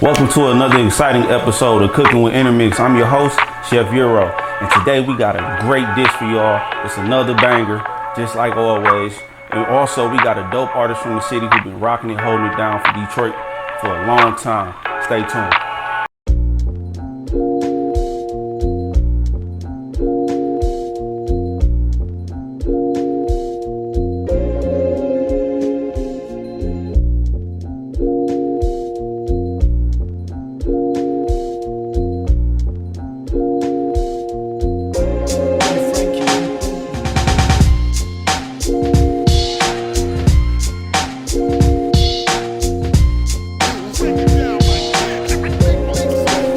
Welcome to another exciting episode of Cooking with Innermixx. I'm your host, Chef Yero, and today we got a great dish for y'all. It's another banger, just like always. And also, we got a dope artist from the city who's been rocking it, holding it down for Detroit for a long time. Stay tuned.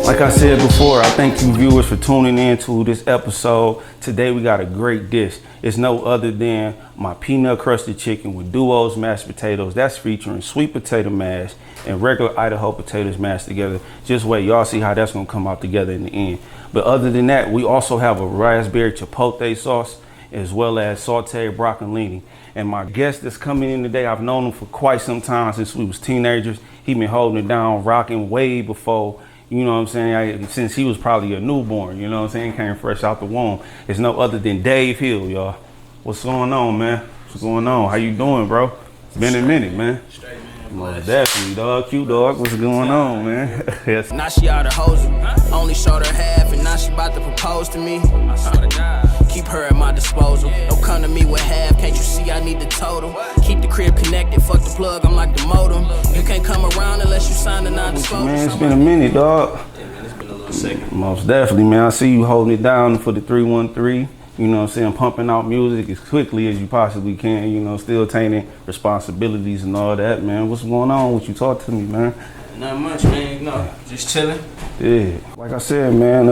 Like I said before, I thank you viewers for tuning in to this episode. Today we got a great dish. It's no other than my peanut-crusted chicken with Duo's mashed potatoes. That's featuring sweet potato mash and regular Idaho potatoes mashed together. Just wait, y'all see how that's gonna come out together in the end. But other than that, we also have a raspberry chipotle sauce as well as sautéed broccolini. And my guest that's coming in today, I've known him for quite some time, since we was teenagers. He been holding it down, rocking way before, you know what I'm saying, since he was probably a newborn, you know what I'm saying, came fresh out the womb. It's no other than Dave Hill, y'all. What's going on, man? What's going on? How you doing, bro? It's been a minute, man. Straight, man. Well, definitely, dog. Q dog, what's going on, man? Yes. Now she out of hose, only showed her half, and now she about to propose to me. I swear to God. Keep her at my disposal. Don't come to me with half, can't you see I need the total? Keep the crib connected, fuck the plug, I'm like the modem. You can't come around unless you sign a non-disclosure. Man, it's been a minute, dog. Yeah, man, it's been a little second. Most definitely, man. I see you holding it down for the 313. You know what I'm saying? Pumping out music as quickly as you possibly can, you know, still taking responsibilities and all that, man. What's going on with you? Talk to me, man. Not much, man. You know, just chilling. Yeah. Like I said, man,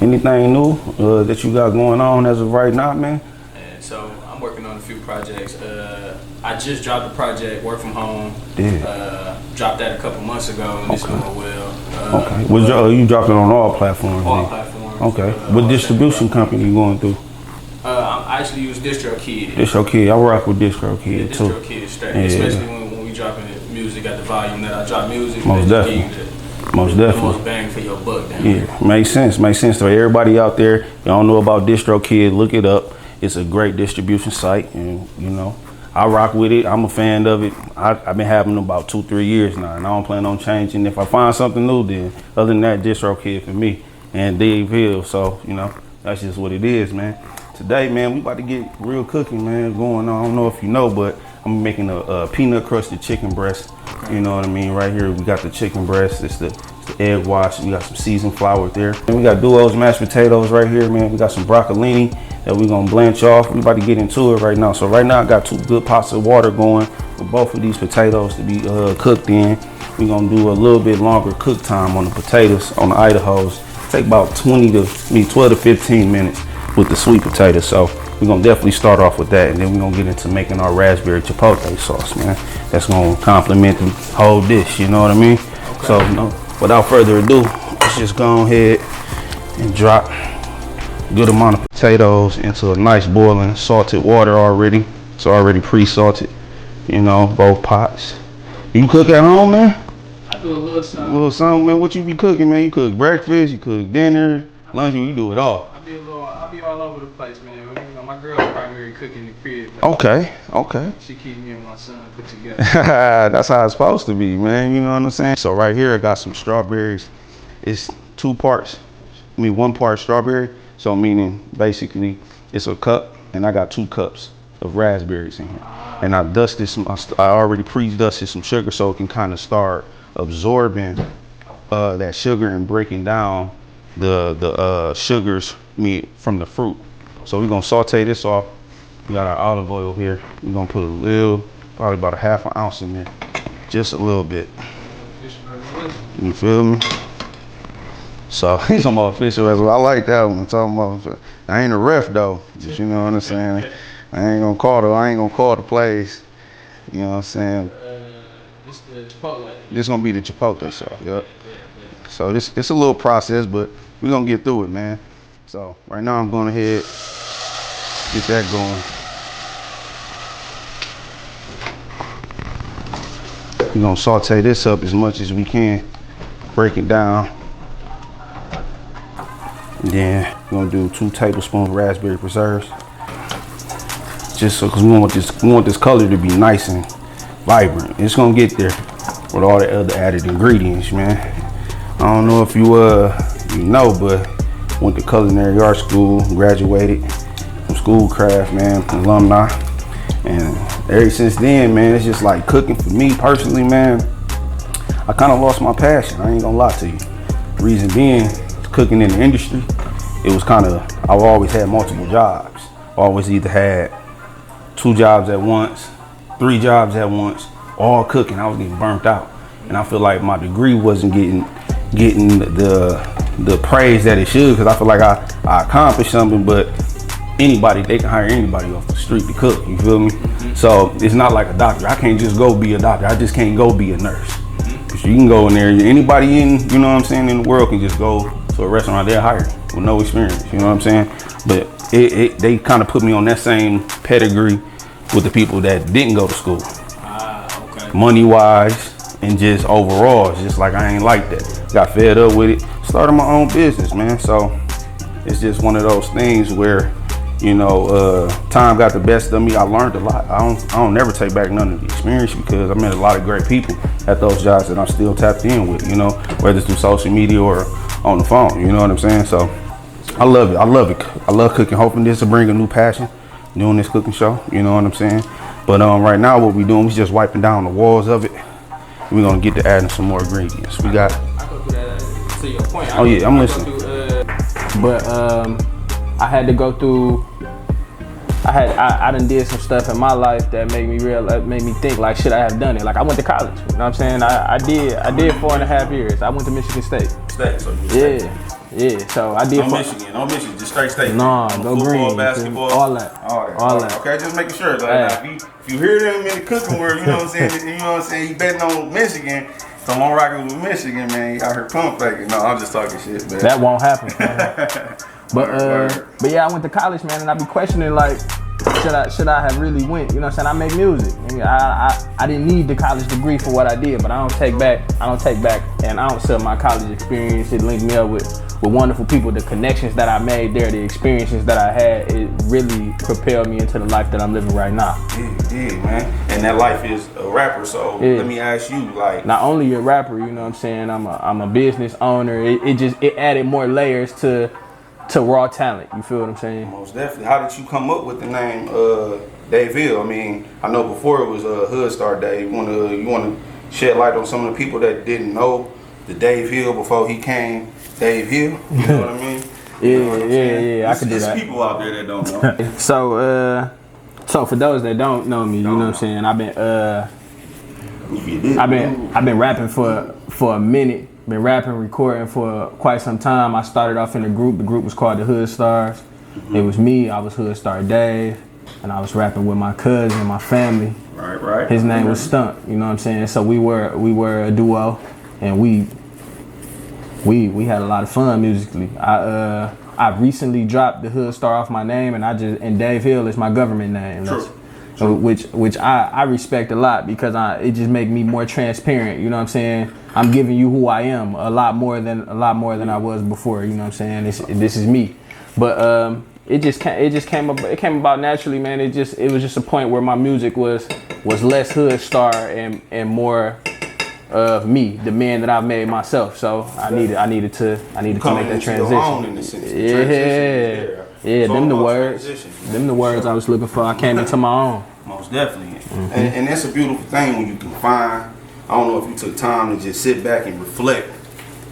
anything new that you got going on as of right now, man? And so I'm working on a few projects. I just dropped the project, Work From Home. Yeah. Dropped that a couple months ago, and it's going well. Okay. You dropped it on all platforms? All platforms. Okay. What distribution company you going through? I actually use DistroKid. DistroKid. I rock with DistroKid, yeah, too. DistroKid straight. Yeah. Especially when we dropping music at the volume that I drop music. Most definitely. Most definitely. Most bang for your buck down there. Yeah, makes sense. Makes sense to everybody out there. Y'all know about DistroKid, look it up. It's a great distribution site, and you know, I rock with it. I'm a fan of it. I've been having them about 2-3 years now, and I don't plan on changing. If I find something new, then other than that, DistroKid for me and Dave Hill. So you know, that's just what it is, man. Today, man, we about to get real cooking, man, going on. I don't know if you know, but I'm making a peanut-crusted chicken breast. You know what I mean? Right here, we got the chicken breast. It's the egg wash. We got some seasoned flour there. And we got Duo's mashed potatoes right here, man. We got some broccolini that we're gonna blanch off. We about to get into it right now. So right now, I got 2 good pots of water going for both of these potatoes to be cooked in. We're gonna do a little bit longer cook time on the potatoes, on the Idahos. Take about 12 to 15 minutes with the sweet potatoes. So we're gonna definitely start off with that, and then we're gonna get into making our raspberry chipotle sauce, man. That's gonna complement the whole dish, you know what I mean? Okay. So without further ado, let's just go ahead and drop a good amount of potatoes into a nice boiling salted water already. It's already pre-salted, you know, both pots. You cook at home, man? I do a little something. A little something, man. What you be cooking, man? You cook breakfast, you cook dinner, lunch, you do it all. I'll be all over the place, man. You know, my girl's primary cooking in the crib. Okay. She keeps me and my son put together. That's how it's supposed to be, man. You know what I'm saying? So right here, I got some strawberries. It's 2 parts. 1 part strawberry. So meaning basically it's a cup, and I got 2 cups of raspberries in here. And I already pre-dusted some sugar so it can kind of start absorbing that sugar and breaking down the sugars from the fruit. So we're gonna saute this off. We got our olive oil here. We're gonna put probably about a ½ ounce in there. Just a little bit. You feel me? So he's talking about official as well. I like that one. Talking about, I ain't a ref though. Just, you know what I'm saying? I ain't gonna call the plays. You know what I'm saying? This the Chipotle. This gonna be the Chipotle sauce. Yep. So it's a little process, but we're gonna get through it, man. So right now I'm going ahead, get that going. We're gonna saute this up as much as we can break it down. And then we're gonna do 2 tablespoons raspberry preserves. Just so, cause we want this color to be nice and vibrant. It's gonna get there with all the other added ingredients, man. I don't know if you know, but went to culinary art school, graduated from Schoolcraft, man, alumni. And ever since then, man, it's just like cooking for me personally, man. I kind of lost my passion. I ain't gonna lie to you. Reason being, cooking in the industry, it was kind of, I've always had multiple jobs. Always either had 2 jobs at once, 3 jobs at once, all cooking. I was getting burnt out. And I feel like my degree wasn't getting the praise that it should, because I feel like I accomplished something, but anybody, they can hire anybody off the street to cook, you feel me? So it's not like a doctor. I can't just go be a doctor. I just can't go be a nurse. Cause you can go in there, anybody in, you know what I'm saying, in the world can just go to a restaurant, they're hired with no experience, you know what I'm saying? But they kind of put me on that same pedigree with the people that didn't go to school. Okay. Money wise and just overall, it's just like I ain't like that. Got fed up with it, started my own business, man. So it's just one of those things where, you know, time got the best of me. I learned a lot. I don't never take back none of the experience, because I met a lot of great people at those jobs that I'm still tapped in with, you know, whether it's through social media or on the phone, you know what I'm saying? So I love it. I love it. I love cooking. Hoping this will bring a new passion, doing this cooking show, you know what I'm saying? But right now what we doing, we just wiping down the walls of it. We're gonna get to adding some more ingredients. We got. I go through that to your point. Oh yeah, I'm listening. I had to go through. I done did some stuff in my life that made me think like, should I have done it? Like I went to college. You know what I'm saying? I did 4.5 years. I went to Michigan State. So Yeah. So I did. No Michigan, just straight state. No, go football, green. basketball, all that. Okay, just making sure. Like, if you hear them in the cooking world, you know what I'm saying. You betting on Michigan. So I'm rocking with Michigan, man. You out here pump faking. No, I'm just talking shit, man. That won't happen. But yeah, I went to college, man, and I be questioning like, should I have really went? You know what I'm saying? I make music. I didn't need the college degree for what I did, but I don't take back, and I don't sell my college experience. It linked me up with wonderful people. The connections that I made there, the experiences that I had, it really propelled me into the life that I'm living right now. Yeah, man. And that life is a rapper. So let me ask you, like, not only a rapper, you know what I'm saying? I'm a business owner. It added more layers to raw talent. You feel what I'm saying? Most definitely. How did you come up with the name Dave Hill? I mean, I know before it was Hood Star Dave. You want to shed light on some of the people that didn't know the Dave Hill before he came Dave Hill? You know what I mean? Yeah. I could do that. There's people out there that don't know. So for those that don't know me, you know what I'm saying? I've been rapping for a minute. Been rapping, recording for quite some time. I started off in a group. The group was called the Hood Stars. It was me. I was Hood Star Dave, and I was rapping with my cousin, my family. Right. His name was Stunt. You know what I'm saying? So we were a duo, and we had a lot of fun musically. I recently dropped the Hood Star off my name, and Dave Hill is my government name. True. Which I respect a lot, because it just make me more transparent. You know what I'm saying? I'm giving you who I am a lot more than I was before. You know what I'm saying? This is me. But it came about naturally, man. It was just a point where my music was less Hood Star and more of me, the man that I've made myself. So I needed to make that transition. Yeah, them the words I was looking for. I came into my own. Most definitely. And that's a beautiful thing when you can find, I don't know if you took time to just sit back and reflect,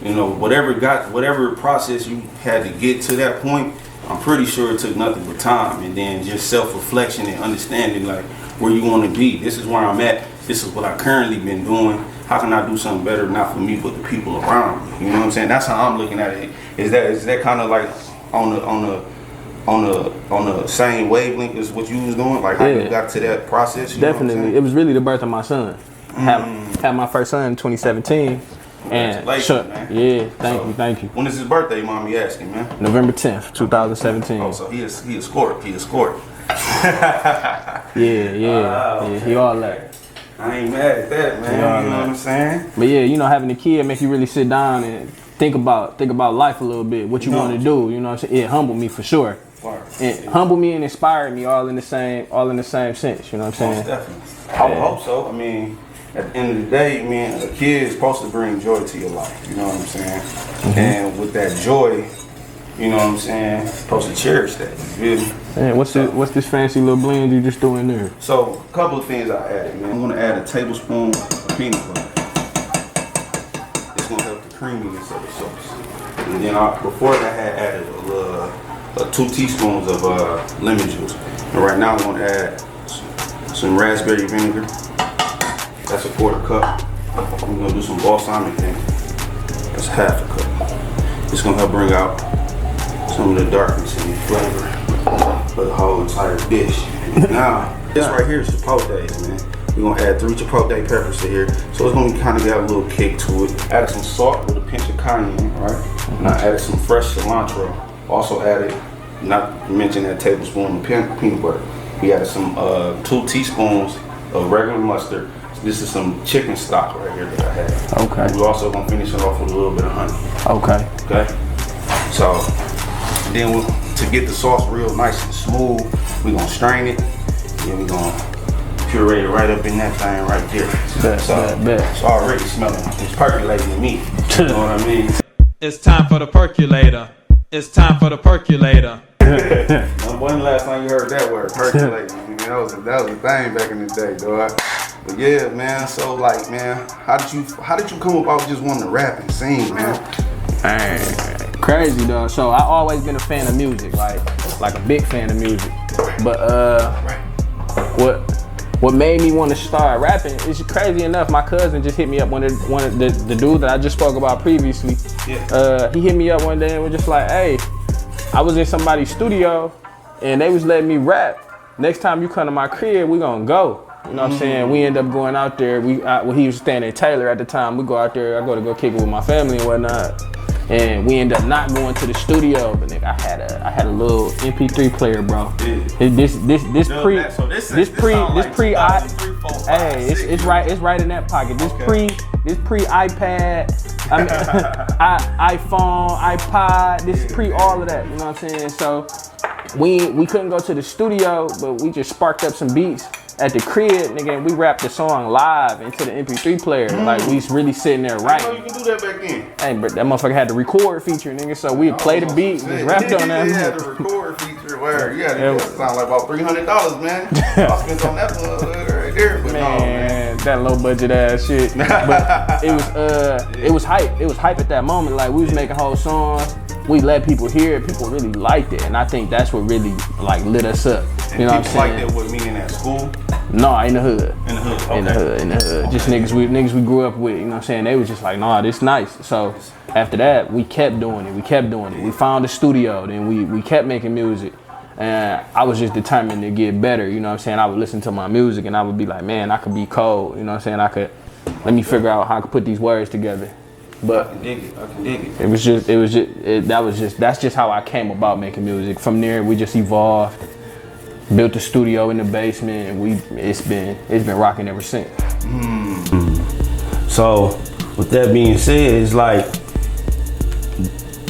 you know, whatever process you had to get to that point. I'm pretty sure it took nothing but time, and then just self-reflection and understanding like where you want to be. This is where I'm at. This is what I currently been doing. How can I do something better, not for me, but the people around me? You know what I'm saying? That's how I'm looking at it. Is that kind of like on the same wavelength as what you was doing? Like how you got to that process? Definitely. It was really the birth of my son. Had my first son in 2017. Congratulations, man. Yeah, thank you. When is his birthday, mommy asking, man? November 10th, 2017. Oh, so he a scored. Yeah, he all that. I ain't mad at that, man. You know what I'm saying? But yeah, you know, having a kid make you really sit down and think about life a little bit, what you want to do. You know what I'm saying? It humbled me for sure. It humbled me and inspired me all in the same sense. You know what I'm saying? Most definitely. I would hope so. I mean, at the end of the day, man, a kid is supposed to bring joy to your life. You know what I'm saying? And with that joy, you know what I'm saying, supposed to cherish that. You feel me? Man, what's this fancy little blend you just threw in there? So, a couple of things I added, man. I'm gonna add a tablespoon of peanut butter. It's gonna help the creaminess of the sauce. And then before that, I had added 2 teaspoons of lemon juice. And right now, I'm gonna add some raspberry vinegar. That's a 1/4 cup. I'm gonna do some balsamic vinegar. That's 1/2 cup. It's gonna help bring out some of the darkness and the flavor for the whole entire dish. Now, this right here is Chipotle, man. We're gonna add 3 Chipotle peppers to here. So it's gonna kind of get a little kick to it. Added some salt with a pinch of cayenne, right? And I added some fresh cilantro. Also added, not to mention that tablespoon of peanut butter. We added some 2 teaspoons of regular mustard. This is some chicken stock right here that I had. Okay. We're also gonna finish it off with a little bit of honey. Okay. Okay. So then to get the sauce real nice and smooth, we're gonna strain it. Then we're gonna puree it right up in that thing right there. It's already smelling. It's percolating to me. You know what I mean? It's time for the percolator. It's time for the percolator. When the last time you heard that word, percolating? I mean, that was a thing back in the day, dog. But yeah, man. So like, man, how did you come about just wanting to rap and sing, man? Crazy, dog. So I always been a fan of music, like a big fan of music. But what made me want to start rapping is crazy enough. My cousin just hit me up. One of the dude that I just spoke about previously. Yeah. He hit me up one day and was just like, "Hey, I was in somebody's studio and they was letting me rap. Next time you come to my crib, we gonna go." You know what I'm saying? We end up going out there. He was staying in Taylor at the time. We go out there. I go kick it with my family and whatnot. And we end up not going to the studio. But nigga, I had a little MP3 player, bro. This it's right in that pocket. This pre iPad, iPhone, iPod. This pre all of that. You know what I'm saying? So we couldn't go to the studio, but we just sparked up some beats at the crib, nigga, and we rapped the song live into the MP3 player. Like, we really sitting there writing. I know you can do that back then. Hey, but that motherfucker had the record feature, nigga, so we'd play the beat and just rapped on that. Yeah, had the record feature. Where you that sound like about $300, man. I spent on that right there. But man, that low budget ass shit. But it was hype. It was hype at that moment. Like, we was making whole songs. We let people hear it. People really liked it, and I think that's what really like lit us up. You know what I'm saying? Like that, what, meaning at school? No, in the hood. In the hood. Okay. In the hood. Just niggas we grew up with. You know what I'm saying? They was just like, nah, this nice. So after that, we kept doing it. We found a studio. Then we kept making music. And I was just determined to get better. You know what I'm saying? I would listen to my music and I would be like, man, I could be cold. You know what I'm saying? Let me figure out how I could put these words together. But I can dig it. That's just how I came about making music. From there, we just evolved, built a studio in the basement, and it's been rocking ever since. So, with that being said, it's like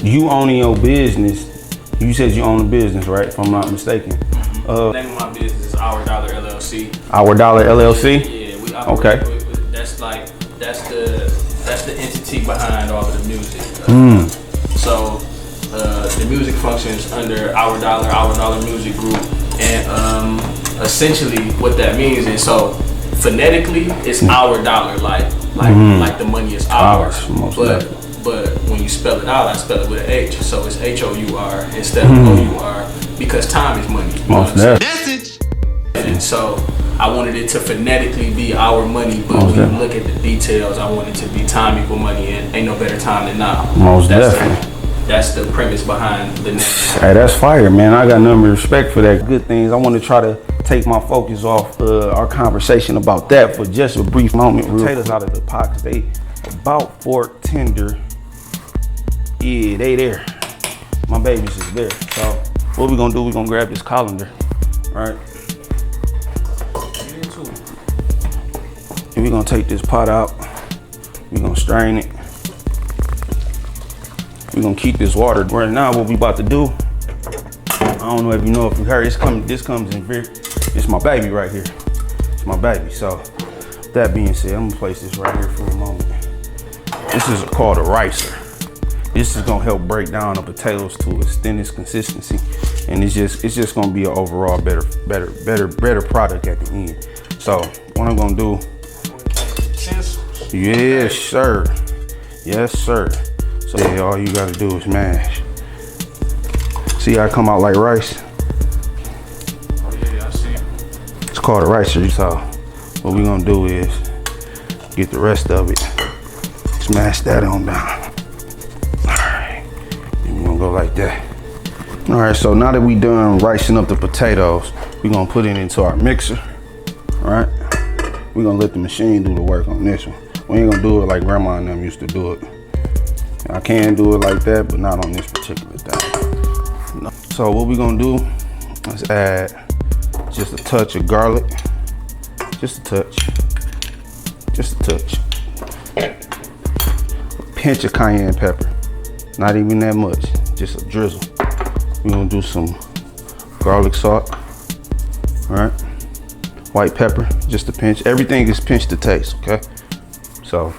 you owning your business. You said you own a business, right? If I'm not mistaken. The name of my business is Our Dollar LLC. Our Dollar LLC. Yeah, we operate. Okay. That's the entity behind all of the music. So the music functions under Our Dollar Music Group, and essentially what that means is, so phonetically it's Our Dollar, like the money is ours. But when you spell it out, I spell it with an H, so it's HOUR instead of OUR, because time is money. Message. And so I wanted it to phonetically be our money, but when you look at the details, I want it to be time equal money, and ain't no better time than now. That's the premise behind the name. Hey, that's fire, man. I got nothing but respect for that. Good things. I want to try to take my focus off our conversation about that for just a brief moment. Potatoes out of the pot, because they about fork tender. Yeah, they there. My baby's is there. So what we gonna do, we gonna grab this colander, right? we're gonna take this pot out. We're gonna strain it. We're gonna keep this water. Right now, what we about to do, I don't know if you know if you heard, this comes in very, it's my baby right here. It's my baby. So that being said, I'm gonna place this right here for a moment. This is called a ricer. This is gonna help break down the potatoes to its thinnest consistency. And it's just gonna be an overall better product at the end. So what I'm gonna do, yes sir, yes sir. So yeah, all you gotta do is mash. See how it come out like rice? Yeah, I see. It's called a ricer. So what we're gonna do is get the rest of it, smash that on down. All right, and we're gonna go like that. All right, so now that we done ricing up the potatoes, we're gonna put it into our mixer, all right? We're gonna let the machine do the work on this one. We ain't gonna do it like grandma and them used to do it. I can do it like that, but not on this particular thing. No. So what we're gonna do is add just a touch of garlic, just a touch, just a touch. A pinch of cayenne pepper, not even that much, just a drizzle. We're gonna do some garlic salt, all right? White pepper, just a pinch. Everything is pinch to taste, okay? So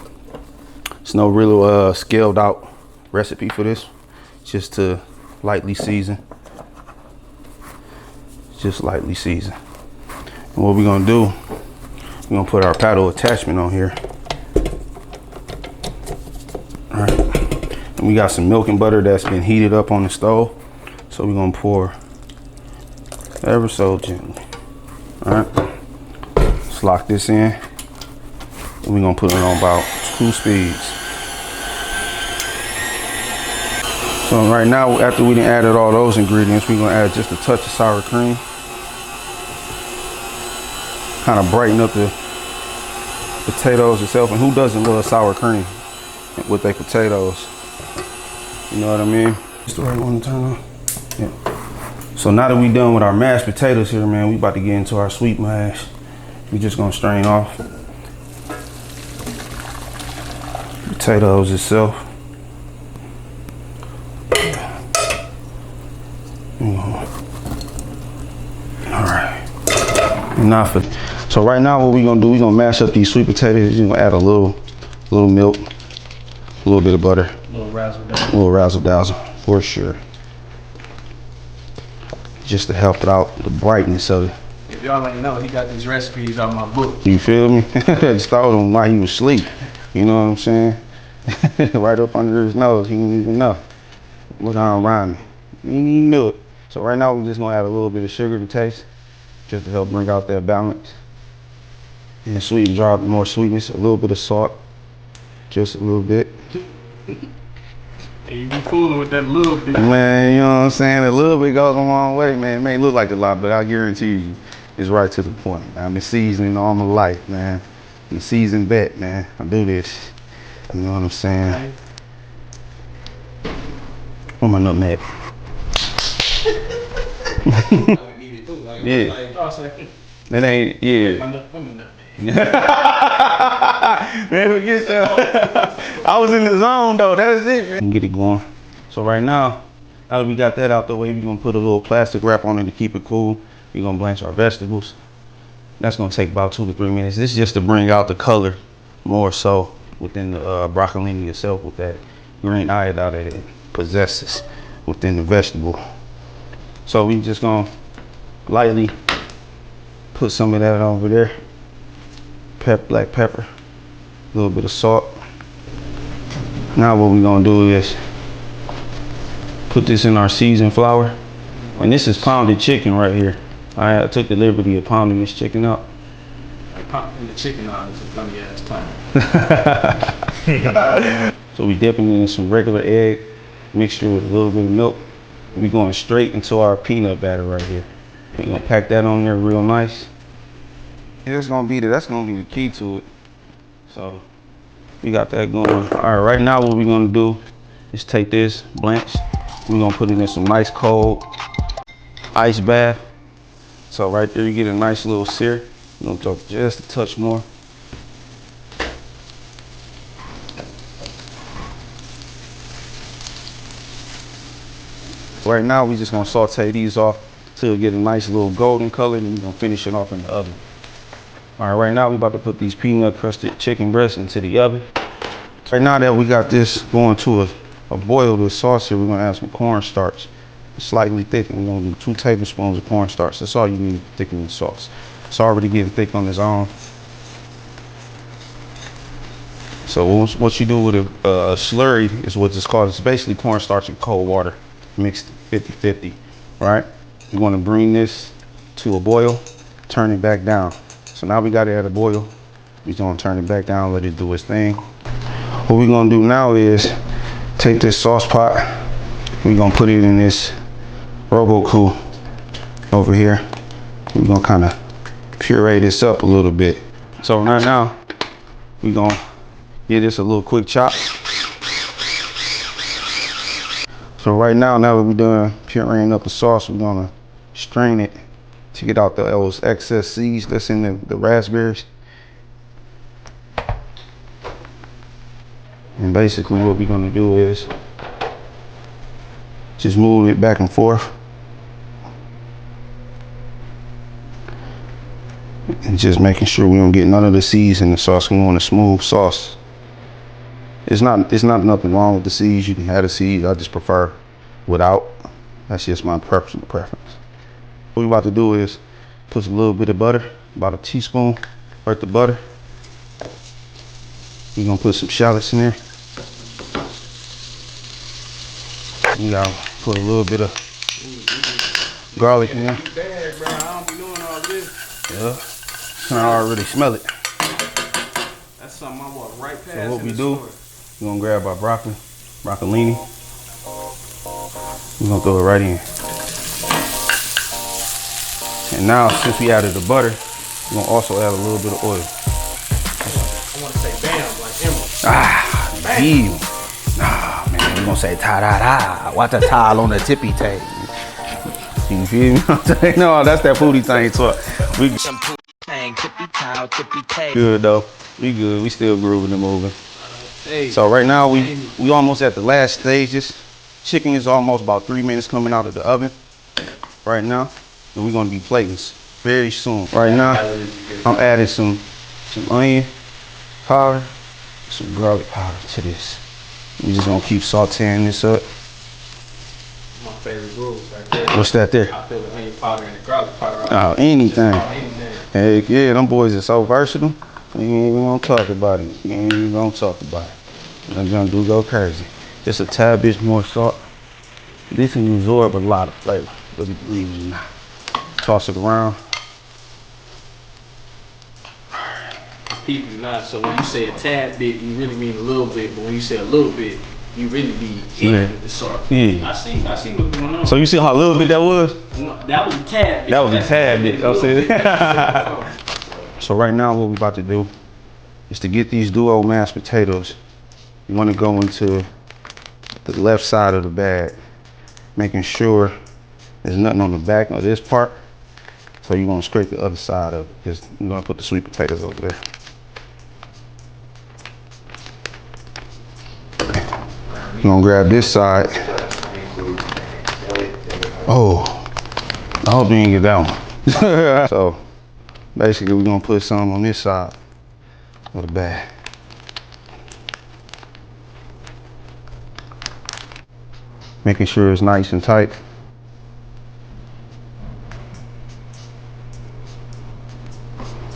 it's no real scaled out recipe for this, just to lightly season. Just lightly season. And what we're gonna do, we're gonna put our paddle attachment on here. All right, and we got some milk and butter that's been heated up on the stove. So we're gonna pour ever so gently. All right, let's lock this in. And we're gonna put it on about 2 speeds. So right now, after we done added all those ingredients, we're gonna add just a touch of sour cream. Kind of brighten up the potatoes itself. And who doesn't love sour cream with their potatoes? You know what I mean? It's the right one to turn on. Yeah. So now that we done with our mashed potatoes here, man, we about to get into our sweet mash. We just gonna strain off potatoes itself. All right. Enough. So right now, what we gonna do? We gonna mash up these sweet potatoes. You're gonna add a little milk, a little bit of butter, a little razzle dazzle for sure. Just to help it out, the brightness of it. If y'all ain't know, he got these recipes out my book. You feel me? Just thought of him while he was asleep. You know what I'm saying? Right up under his nose, he didn't even know. Look how I'm rhyming. He didn't even knew it. So right now, we're just gonna add a little bit of sugar to taste, just to help bring out that balance. And sweet, drop more sweetness, a little bit of salt, just a little bit. Hey, you be fooling with that little bit. Man, you know what I'm saying? A little bit goes a long way, man. It may look like a lot, but I guarantee you, it's right to the point. I've been seasoning all my life, man. I'm a seasoned vet, man. I do this. You know what I'm saying? Where my nutmeg? Yeah. That ain't, yeah. Man, forget that. I was in the zone though, that's it, man. Get it going. So right now that we got that out the way, we're gonna put a little plastic wrap on it to keep it cool. We're gonna blanch our vegetables. That's gonna take about 2 to 3 minutes. This is just to bring out the color more so within the broccolini itself, with that green iodine that it possesses within the vegetable. So we just gonna lightly put some of that over there. Black pepper, a little bit of salt. Now what we're gonna do is put this in our seasoned flour. And this is pounded chicken right here. I took the liberty of pounding this chicken up. Pounding the chicken out is a funny ass time. So we dipping it in some regular egg mixture with a little bit of milk. We going straight into our peanut batter right here. We're gonna pack that on there real nice. That's gonna be the key to it. So we got that going. All right, right now what we're gonna do is take this blanch. We're gonna put it in some nice cold ice bath. So right there you get a nice little sear. You're gonna throw just a touch more. Right now, we just gonna saute these off till it get a nice little golden color, and we're gonna finish it off in the oven. All right, right now we about to put these peanut crusted chicken breasts into the oven. Right now that we got this going to a boil with sauce here, we're gonna add some cornstarch. Slightly thickened. We're gonna do 2 tablespoons of cornstarch. That's all you need to thicken the sauce. It's already getting thick on its own. So what you do with a slurry is what it's called. It's basically cornstarch and cold water mixed 50-50, right? You want to bring this to a boil, turn it back down. So now we got it at a boil. We're gonna turn it back down, let it do its thing. What we're gonna do now is take this sauce pot. We're gonna put it in this Broccolini over here. We're gonna kind of puree this up a little bit. So right now, we're gonna give this a little quick chop. So right now that we're done pureeing up the sauce, we're gonna strain it to get out those excess seeds that's in the raspberries. And basically what we're gonna do is just move it back and forth. And just making sure we don't get none of the seeds in the sauce. We want a smooth sauce. It's not nothing wrong with the seeds. You can have the seeds. I just prefer without. That's just my personal preference. What we're about to do is put a little bit of butter, about a teaspoon worth of butter. We're gonna put some shallots in there. We gotta put a little bit of garlic in there. Bad, bro. I don't be doing all this. Yeah, I already smell it. That's something I walk right past. So what we do, we're gonna grab our broccolini. We're gonna throw it right in. And now, since we added the butter, we're gonna also add a little bit of oil. I want to say bam, like emerald. Bam. Nah, man, we're gonna say ta-da-da. Watch a towel on the tippy tail. You feel me? No, that's that foodie thing talk. We good though. We good. We still grooving and moving. Hey. So right now we almost at the last stages. Chicken is almost about 3 minutes coming out of the oven right now, and we're gonna be plating very soon. Right now, I'm adding some onion powder, some garlic powder to this. We just gonna keep sauteing this up. My favorite rules right there. What's that there? I feel the onion powder and the garlic powder. Oh, anything. Anything. Heck yeah, them boys are so versatile. We ain't even gonna talk about it. We ain't even gonna talk about it. Them gonna do go crazy. Just a tad bit more salt. This can absorb a lot of flavor. But toss it around. People do not. So when you say a tad bit, you really mean a little bit. But when you say a little bit, you really be hitting with the salt. Yeah. I see what's going on. So you see how little bit that was? No, that was a tad bit. That was a tad bit. I'm saying. So right now, what we about to do is to get these duo mashed potatoes. You want to go into the left side of the bag, making sure there's nothing on the back of this part. So you're gonna scrape the other side of it, because you're gonna put the sweet potatoes over there. You're gonna grab this side. Oh, I hope you didn't get that one. So basically we're gonna put some on this side of the bag. Making sure it's nice and tight.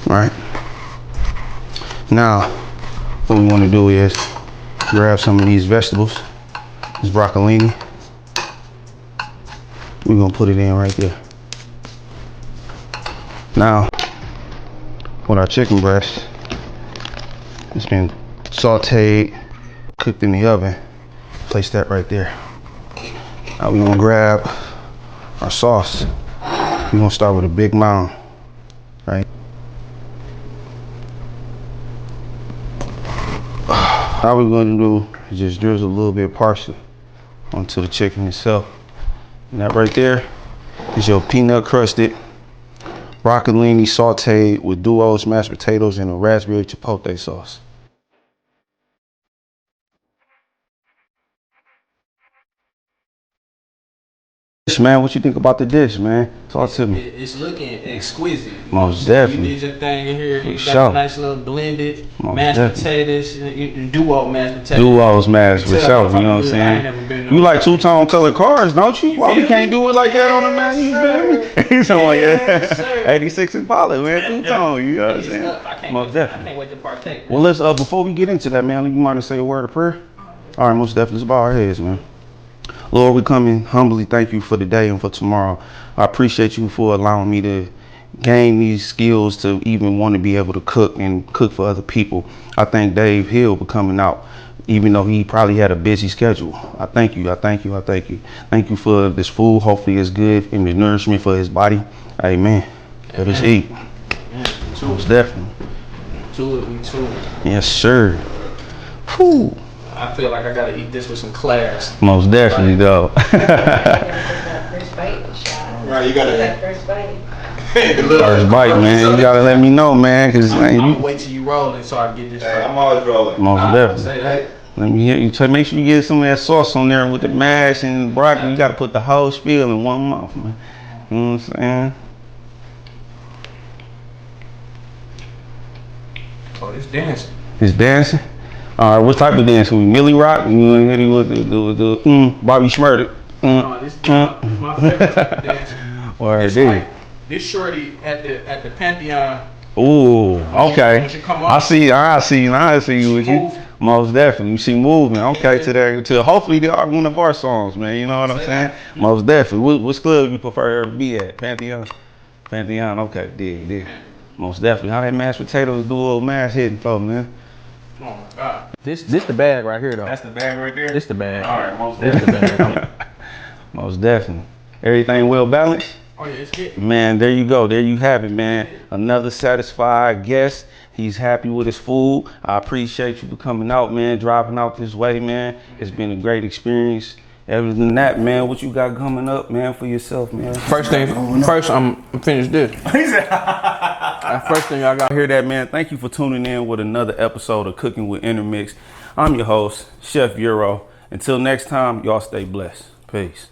All right. Now, what we want to do is grab some of these vegetables. This broccolini. We're gonna put it in right there. Now, with our chicken breast, it's been sauteed, cooked in the oven. Place that right there. Now we're gonna grab our sauce. We're gonna start with a big mound, right? All we're gonna do is just drizzle a little bit of parsley onto the chicken itself. And that right there is your peanut crusted broccolini sauteed with duos mashed potatoes and a raspberry chipotle sauce. Man, what you think about the dish, man? Talk to me. It's looking exquisite. Most You definitely. did your thing in here. You got sure. the nice little blended Most mashed definitely. potatoes. You duo mashed potatoes. Duos mashed with self, you know what I'm I ain't never been saying? on- You like two-tone colored cars, don't you? Why we can't do it like that on the man? You feel me? He's talking Yes, sir. yeah. 86 Impala, man, two-tone, you know what I'm saying? Most I definitely. can't wait to partake. Well, let's, before we get into that, man, you might say a word of prayer? All right, most definitely. Let's bow our heads, man. Lord, we come in humbly thank you for today and for tomorrow. I appreciate you for allowing me to gain these skills to even want to be able to cook and cook for other people. I thank Dave Hill for coming out, even though he probably had a busy schedule. I thank you, I thank you, I thank you. Thank you for this food. Hopefully it's good and the nourishment for his body. Amen. Let us eat. Most definitely. To it, we to it. Yes, sir. Whew. I feel like I gotta eat this with some class. Most definitely, though. First bite, shot. Right, you gotta. That first bite. First bite, man. You gotta let me know, man, because I'm you. gonna wait till you rolling so I can get this. I'm always rolling. Most definitely. Say that. Let me hear you. Make sure you get some of that sauce on there with the mash and broccoli. You gotta put the whole spiel in one mouth, man. You know what I'm saying? Oh, it's dancing. It's dancing. All right, what type of dancing? We Millie Rock? You want to hit it with the Bobby Schmurder? Oh, this is my favorite type of dancing. Or It's dude. like this shorty at the Pantheon. Ooh, okay. When she come I up, see you with you. move. Most definitely. You see movement. Okay, to hopefully they are one of our songs, man. You know what I'm saying? Most definitely. Which club you prefer to be at? Pantheon? Pantheon, okay. Dig. Most definitely. How that mashed potatoes do a little mash hitting for, man? Oh my God. This the bag right here though. That's the bag right there? This the bag. All right, most This the bag. Most definitely. Everything well balanced? Oh yeah, it's hitting. Man, there you go. There you have it, man. Another satisfied guest. He's happy with his food. I appreciate you for coming out, man, dropping out this way, man. It's been a great experience. Other than that, man, what you got coming up, man, for yourself, man? First, I'm finished this. First thing I got to hear that, man. Thank you for tuning in with another episode of Cooking with Innermixx. I'm your host, Chef Yero. Until next time, y'all stay blessed. Peace.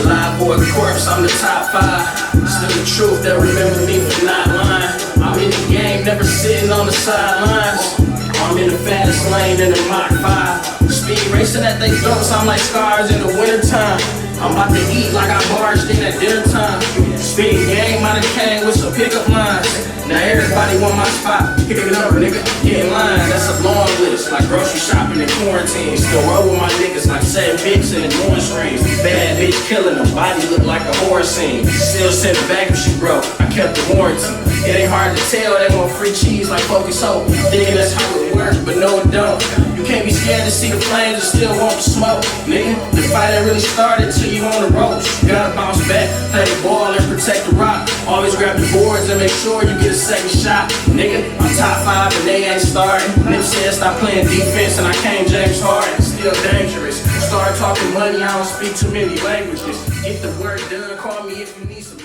Alive boy corpse, I'm the top 5. Still the truth, they'll remember me for not lying. I'm in the game, never sitting on the sidelines. I'm in the fast lane in the Mach 5. Speed racing at they throats, I'm like scars in the wintertime. I'm about to eat like I barged in at dinner time. Speeding game, I done came with some pickup lines. Now everybody want my spot, pick it up, nigga, get in line. That's a long list, like grocery shopping in quarantine. Still roll with my niggas like 7 bits in the growing strings. Bad bitch killing them, body look like a horror scene. Still sent it back if she broke, I kept the warranty. It ain't hard to tell, they want free cheese like Focus Hope. Thinking that's how it works, but no it don't. You can't be scared to see the flames and still want the smoke. Nigga, the fight ain't really started till you on the ropes. Gotta bounce back, play the ball and protect the rock. Always grab the boards and make sure you get a second shot. Nigga, I'm top 5 and they ain't starting. Nip said stop playing defense and I came James Harden. Still dangerous. Start talking money, I don't speak too many languages. Get the work done, call me if you need some